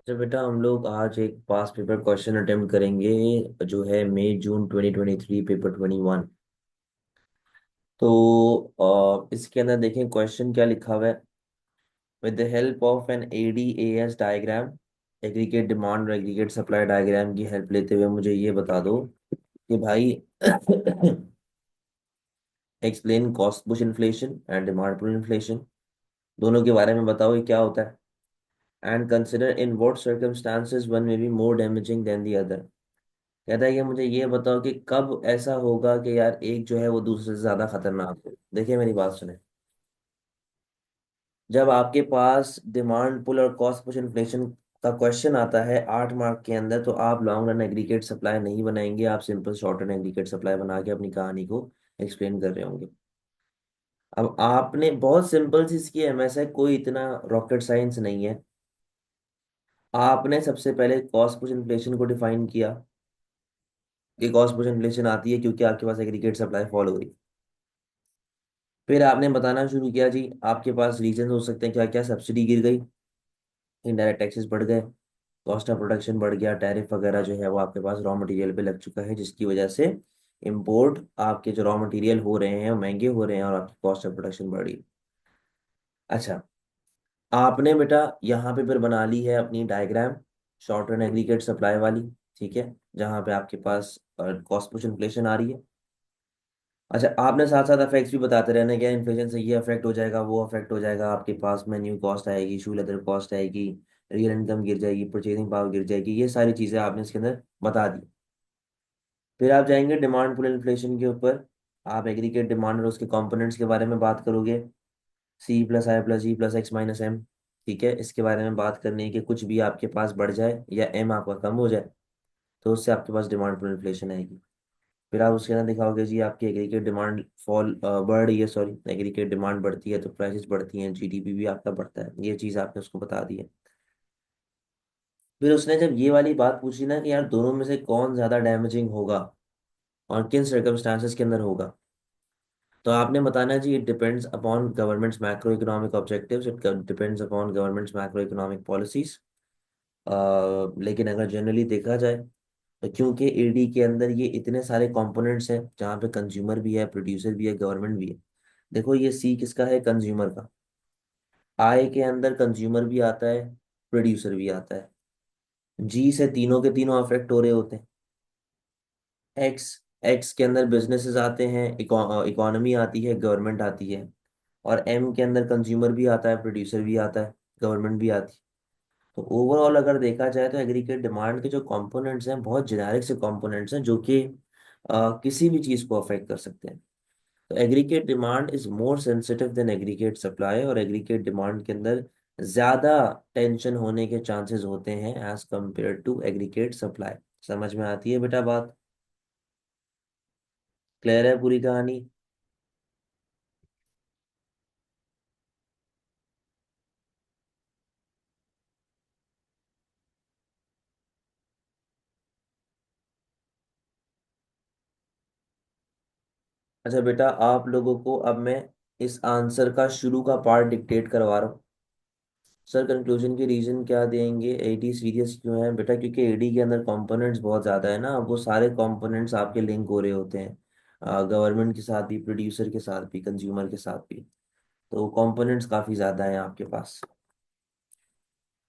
तो बेटा हम लोग आज एक पास पेपर क्वेश्चन अटेम्प्ट करेंगे जो है मई जून 2023 पेपर 21। तो इसके अंदर देखें क्वेश्चन क्या लिखा हुआ है। With the help of an ADAS diagram, aggregate demand और एग्रीगेट सप्लाई डायग्राम की हेल्प लेते हुए मुझे ये बता दो कि भाई explain cost push inflation and demand pull inflation. दोनों के बारे में बताओ ये क्या होता है। And consider in what circumstances one may be more damaging than the other. कहता है कि मुझे ये बताओ कि कब ऐसा होगा कि यार एक जो है वो दूसरे से ज्यादा खतरनाक हो। देखिए मेरी बात सुने। जब आपके पास डिमांड पुल और कॉस्ट पुश इन्फ्लेशन का क्वेश्चन आता है 8 मार्क के अंदर, तो आप लॉन्ग रन एग्रीगेट सप्लाई नहीं बनाएंगे, आप simple short run aggregate supply बना के अपनी कहानी को एक्सप्लेन कर रहे होंगे। अब आपने बहुत सिंपल सी इसकी एमएस है, कोई इतना रॉकेट साइंस नहीं है। आपने सबसे पहले कॉस्ट पुश इन्फ्लेशन को डिफाइन किया कि कॉस्ट पुश इन्फ्लेशन आती है क्योंकि आपके पास एग्रीगेट सप्लाई फॉल हो रही। फिर आपने बताना शुरू किया जी आपके पास रीजन हो सकते हैं क्या क्या, सब्सिडी गिर गई, इनडायरेक्ट टैक्सेस बढ़ गए, कॉस्ट ऑफ प्रोडक्शन बढ़ गया, टैरिफ वगैरह जो है वो आपके पास रॉ मटेरियल पे लग चुका है, जिसकी वजह से इंपोर्ट आपके जो रॉ मटेरियल हो रहे हैं वो महंगे हो रहे हैं और आपकी कॉस्ट ऑफ प्रोडक्शन बढ़ी। अच्छा, आपने बेटा यहाँ पे फिर बना ली है अपनी diagram short run aggregate supply वाली। ठीक है, जहाँ पे आपके पास कॉस्ट पुश इन्फ्लेशन आ रही है। अच्छा, आपने साथ साथ इफेक्ट्स भी बताते रहना क्या इन्फ्लेशन से ये अफेक्ट हो जाएगा वो अफेक्ट हो जाएगा, आपके पास मेन्यू कॉस्ट आएगी, शू लेदर कॉस्ट आएगी, रियल इनकम गिर जाएगी, परचेजिंग पावर गिर जाएगी, ये सारी चीजें आपने इसके अंदर बता दी। फिर आप जाएंगे डिमांड पुल इन्फ्लेशन के ऊपर। आप एग्रीगेट डिमांड और उसके कंपोनेंट्स के बारे में बात करोगे, C+I+E+X-M। ठीक है, इसके बारे में बात करनी है कि कुछ भी आपके पास बढ़ जाए या एम आपका कम हो जाए तो उससे आपके पास डिमांड पुल इन्फ्लेशन आएगी। फिर आप उसके अंदर दिखाओगे जी आपकी एग्रीगेट डिमांड फॉल बढ़ रही है, सॉरी एग्रीगेट डिमांड बढ़ती है तो प्राइसेस बढ़ती हैं, GDP भी आपका बढ़ता है, ये चीज़ आपने उसको बता दी है। फिर उसने जब ये वाली बात पूछी ना कि यार दोनों में से कौन ज़्यादा डैमेजिंग होगा और किन सर्कमस्टांसेस के अंदर होगा, तो आपने बताना जी it depends upon government's macro economic objectives, it depends upon government's macro economic policies. लेकिन अगर जनरली देखा जाए तो क्योंकि AD के अंदर ये इतने सारे कंपोनेंट्स हैं जहाँ पे कंज्यूमर भी है, प्रोड्यूसर भी है, गवर्नमेंट भी है। देखो ये C किसका है, कंज्यूमर का। I के अंदर कंज्यूमर भी आता है, प्रोड्यूसर भी आता है। G से तीनों के तीनों अफेक्ट हो रहे होते हैं। एक्स एक्स के अंदर बिजनेसेस आते हैं, इकोनॉमी आती है, गवर्नमेंट आती है। और M के अंदर कंज्यूमर भी आता है, प्रोड्यूसर भी आता है, गवर्नमेंट भी आती है। तो ओवरऑल अगर देखा जाए तो एग्रीगेट डिमांड के जो कंपोनेंट्स हैं बहुत जेनेरिक से कंपोनेंट्स हैं जो कि किसी भी चीज़ को अफेक्ट कर सकते हैं। तो aggregate demand is more sensitive than aggregate supply, और एग्रीगेट डिमांड के अंदर ज़्यादा टेंशन होने के चांसेस होते हैं as compare to aggregate supply. समझ में आती है बेटा बात? क्लियर है पूरी कहानी? अच्छा बेटा, आप लोगों को अब मैं इस आंसर का शुरू का पार्ट डिक्टेट करवा रहा हूँ। सर कंक्लूजन के रीजन क्या देंगे, AD सीरियस क्यों है बेटा? क्योंकि AD के अंदर कंपोनेंट्स बहुत ज़्यादा है ना, वो सारे कंपोनेंट्स आपके लिंक हो रहे होते हैं, गवर्नमेंट के साथ भी, प्रोड्यूसर के साथ भी, कंज्यूमर के साथ भी। तो कंपोनेंट्स काफ़ी ज़्यादा हैं आपके पास।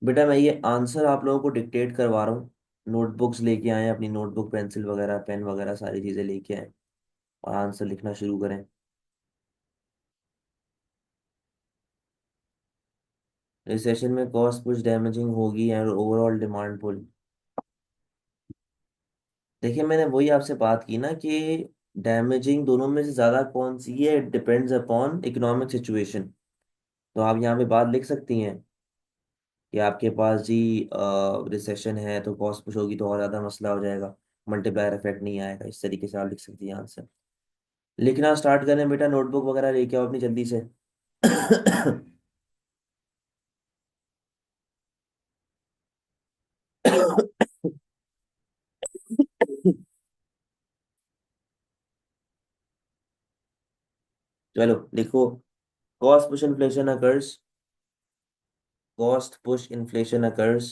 बेटा मैं ये आंसर आप लोगों को डिक्टेट करवा रहा हूँ। नोटबुक्स लेके आए, अपनी नोटबुक पेंसिल वगैरह पेन वगैरह सारी चीज़ें लेके आए और आंसर लिखना शुरू करें। रिसेशन में कॉस्ट पुश डैमेजिंग होगी एंड ओवरऑल डिमांड पुल। देखिए मैंने वही आपसे बात की ना कि डैमेजिंग दोनों में से ज्यादा कौन सी है, डिपेंड्स अपॉन इकोनॉमिक सिचुएशन। तो आप यहाँ पे बात लिख सकती हैं कि आपके पास जी रिसेशन है तो कॉस्ट पुश होगी तो और ज्यादा मसला हो जाएगा, मल्टीप्लायर इफेक्ट नहीं आएगा। इस तरीके से आप लिख सकती हैं आंसर। लिखना स्टार्ट करें बेटा, नोटबुक वगैरह लेके आओ अपनी जल्दी से। चलो लिखो। Cost push inflation occurs, cost push inflation occurs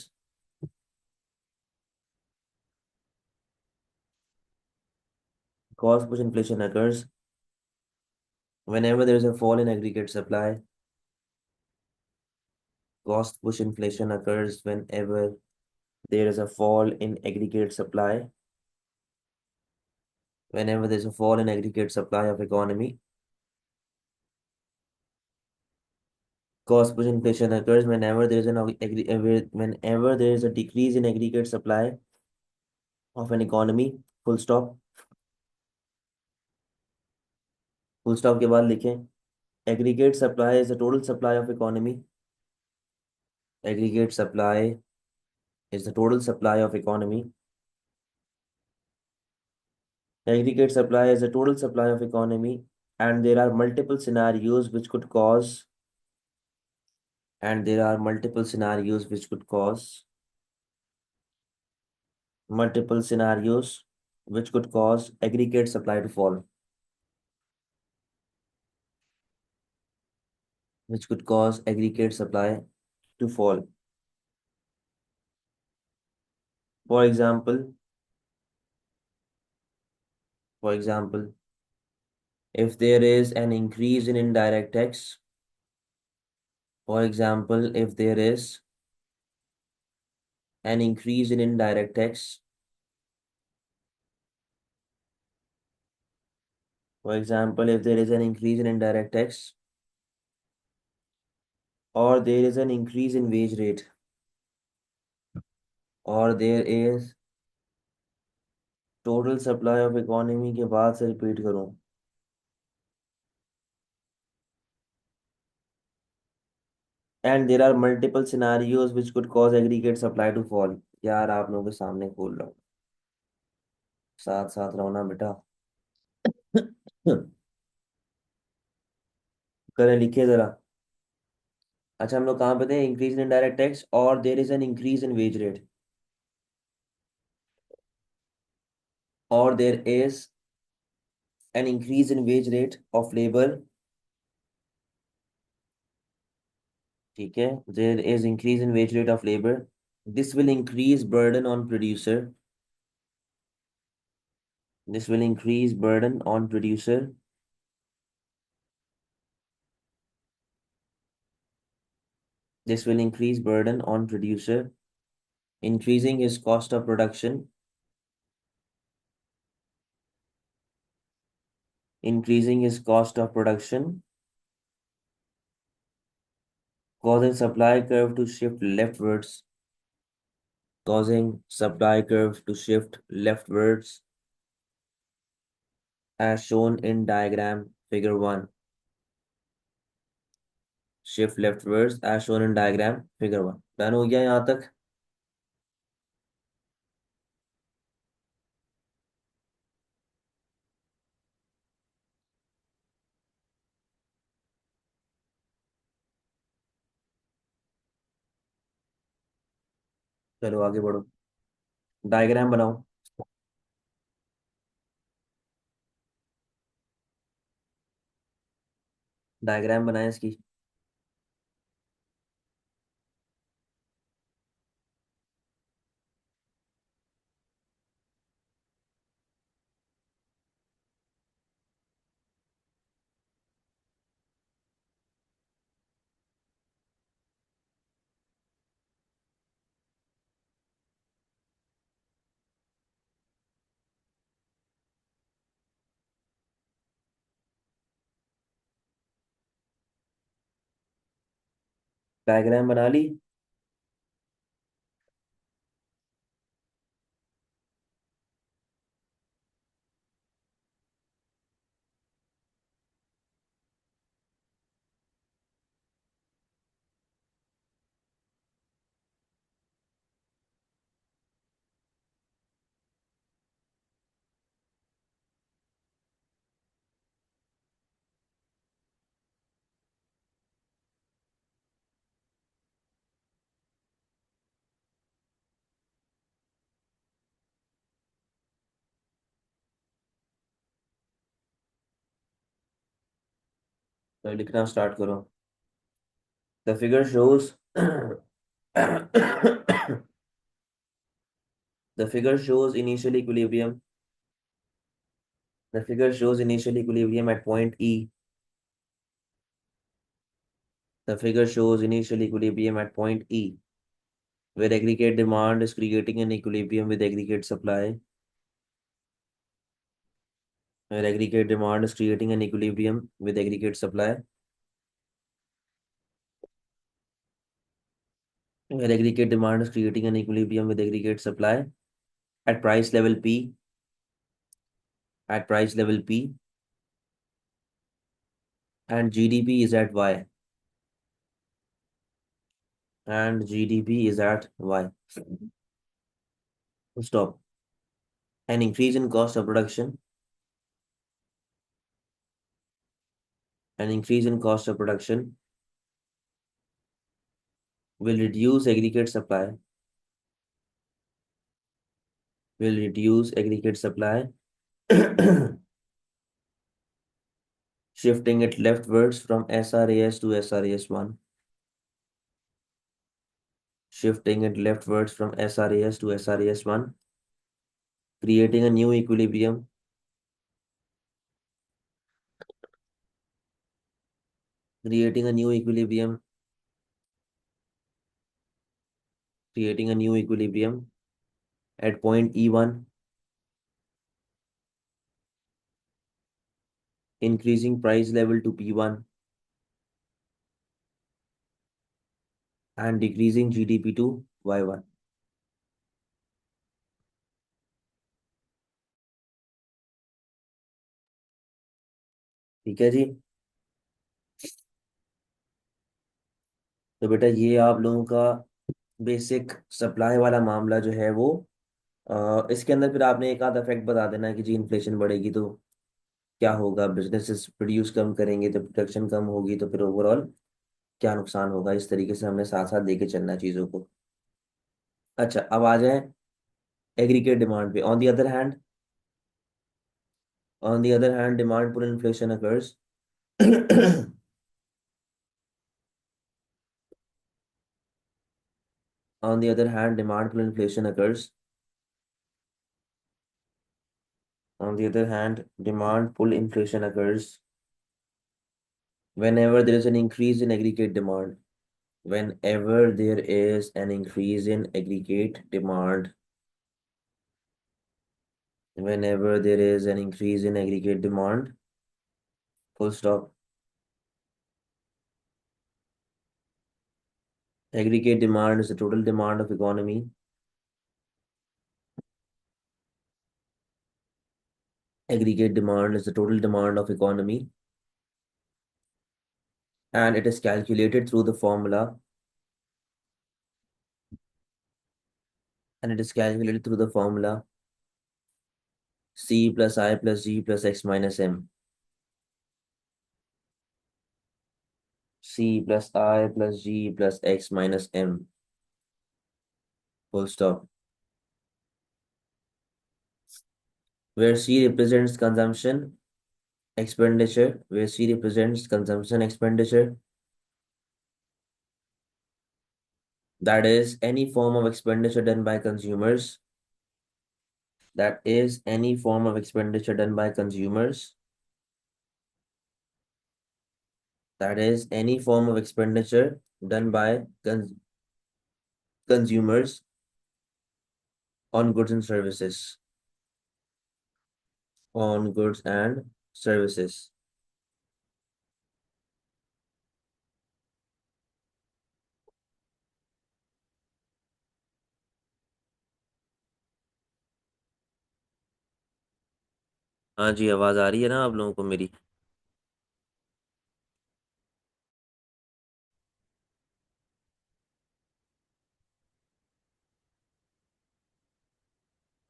cost push inflation occurs whenever there is a fall in aggregate supply. Cost push inflation occurs whenever there is a fall in aggregate supply. Whenever there's a fall in aggregate supply of economy. Cost push inflation occurs whenever there is whenever there is a decrease in aggregate supply of an economy. Full stop. Full stop के बाद लिखें aggregate supply is the total supply of economy. Aggregate supply is the total supply of economy. Aggregate supply is the total supply of economy, and there are multiple scenarios which could cause and there are multiple scenarios which could cause multiple scenarios which could cause aggregate supply to fall, which could cause aggregate supply to fall. For example, for example, if there is an increase in indirect tax, for example, if there is an increase in indirect tax, for example, if there is an increase in indirect tax, or there is an increase in wage rate, or there is total supply of economy के बाद से repeat करूं. And there are multiple scenarios which could cause aggregate supply to fall. यार आप लोगों के सामने खोल रहा हूँ, साथ साथ रहो ना बेटा. करें लिखिए जरा. अच्छा हम लोग कहाँ पे थे? इंक्रीज इन इनडायरेक्ट टैक्स और there is an increase in wage rate, और there is an increase in wage rate of labor. ठीक है, there is increase in wage rate of labor. This will increase burden on producer. This will increase burden on producer. This will increase burden on producer, increasing his cost of production, increasing his cost of production, causing supply curve to shift leftwards, causing supply curve to shift leftwards, as shown in diagram figure 1. Shift leftwards as shown in diagram figure 1. Done हो गया यहाँ तक? चलो आगे बढ़ो, diagram बनाओ. Diagram बनाए इसकी. डायग्राम बना ली. तो लिखना स्टार्ट करो. The figure shows the figure shows initial equilibrium. The figure shows initial equilibrium at point E. The figure shows initial equilibrium at point E, where aggregate demand is creating an equilibrium with aggregate supply. Where aggregate demand is creating an equilibrium with aggregate supply. Where aggregate demand is creating an equilibrium with aggregate supply at price level P. At price level P, and GDP is at Y. And GDP is at Y. Stop. An increase in cost of production. An increase in cost of production will reduce aggregate supply. Will reduce aggregate supply, shifting it leftwards from SRAS to SRAS1. Shifting it leftwards from SRAS to SRAS1, creating a new equilibrium. Creating a new equilibrium. Creating a new equilibrium at point E1, increasing price level to P1 and decreasing GDP to Y1. ठीक है जी। तो बेटा ये आप लोगों का basic supply वाला मामला जो है वो इसके अंदर फिर आपने एक आध इफेक्ट बता देना है कि जी इन्फ्लेशन बढ़ेगी तो क्या होगा, बिजनेसेस प्रोड्यूस कम करेंगे तो प्रोडक्शन कम होगी तो फिर ओवरऑल क्या नुकसान होगा। इस तरीके से हमने साथ साथ लेके चलना है चीज़ों को। अच्छा, अब आ जाए एग्रीगेट डिमांड पे। On the other hand demand pull inflation occurs. On the other hand, demand pull inflation occurs. On the other hand, demand pull inflation occurs whenever there is an increase in aggregate demand. Whenever there is an increase in aggregate demand. Whenever there is an increase in aggregate demand. Full stop. Aggregate demand is the total demand of economy. Aggregate demand is the total demand of economy, and it is calculated through the formula. And it is calculated through the formula C plus I plus G plus X minus M. C plus I plus G plus X minus M. Full stop. Where C represents consumption expenditure. Where C represents consumption expenditure. That is any form of expenditure done by consumers. That is any form of expenditure done by consumers. That is any form of expenditure done by consumers on goods and services. On goods and services. हाँ जी, आवाज आ रही है ना आप लोगों को मेरी?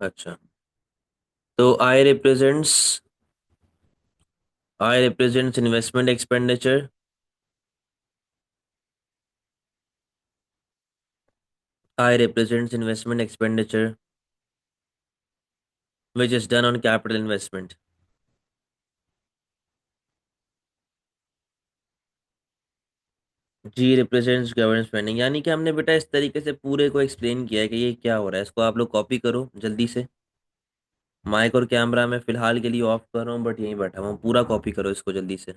अच्छा, तो I represents investment expenditure. I represents investment expenditure which is done on capital investment. G represents government spending। यानी कि हमने बेटा इस तरीके से पूरे को एक्सप्लेन किया है कि ये क्या हो रहा है। इसको आप लोग कॉपी करो जल्दी से। माइक और कैमरा मैं फिलहाल के लिए ऑफ कर रहा हूँ, बट यहीं बैठा हूँ, पूरा कॉपी करो इसको जल्दी से।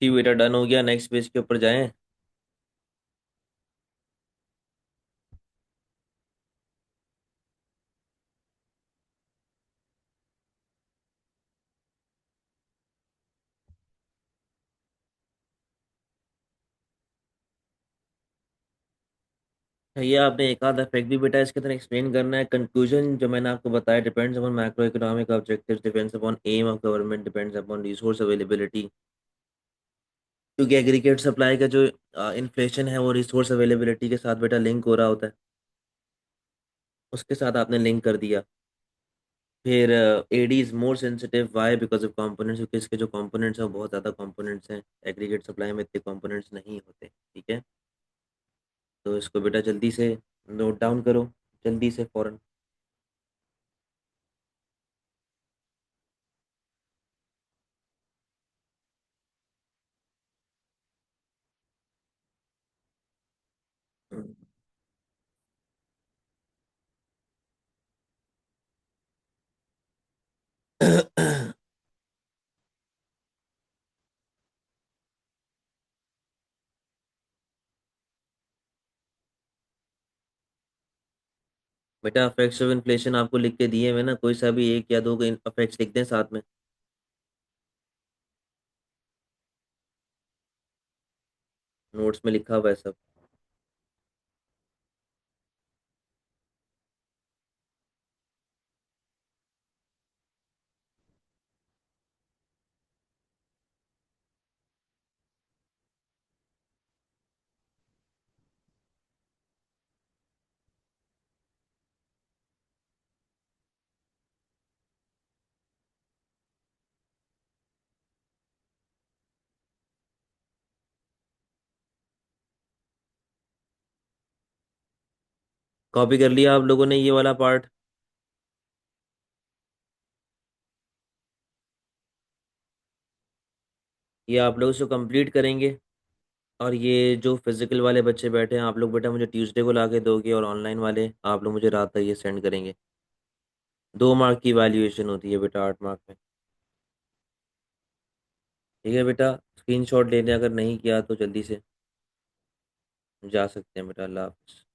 ठीक बेटा, डन हो गया। नेक्स्ट पेज के ऊपर जाएं। ये आपने एक आधा फैक्ट भी बेटा इसके तरह एक्सप्लेन करना है। कंक्लूजन जो मैंने आपको बताया, depends upon macro economic objectives, depends upon aim of government, depends upon resource availability. क्योंकि एग्रीगेट सप्लाई का जो इन्फ्लेशन है वो रिसोर्स अवेलेबिलिटी के साथ बेटा लिंक हो रहा होता है, उसके साथ आपने लिंक कर दिया। फिर AD is more sensitive, why? Because of components, क्योंकि इसके जो कंपोनेंट्स हैं वो बहुत ज़्यादा कंपोनेंट्स हैं। एग्रीगेट सप्लाई में इतने कंपोनेंट्स नहीं होते। ठीक है, तो इसको बेटा जल्दी से नोट डाउन करो, जल्दी से फौरन। बेटा अफेक्ट्स ऑफ इन्फ्लेशन आपको लिख के दिए हुए ना, कोई सा भी एक या दो अफेक्ट्स लिख दें साथ में। नोट्स में लिखा हुआ है सब। कॉपी कर लिया आप लोगों ने ये वाला पार्ट? ये आप लोग इसको कंप्लीट करेंगे। और ये जो फिजिकल वाले बच्चे बैठे हैं, आप लोग बेटा मुझे ट्यूसडे को ला के दोगे, और ऑनलाइन वाले आप लोग मुझे रात तक ये सेंड करेंगे। 2 मार्क की वैल्यूएशन होती है बेटा 8 मार्क में। ठीक है बेटा, स्क्रीनशॉट लेने अगर नहीं किया तो जल्दी से जा सकते हैं बेटा। अल्लाह हाफ़िज़।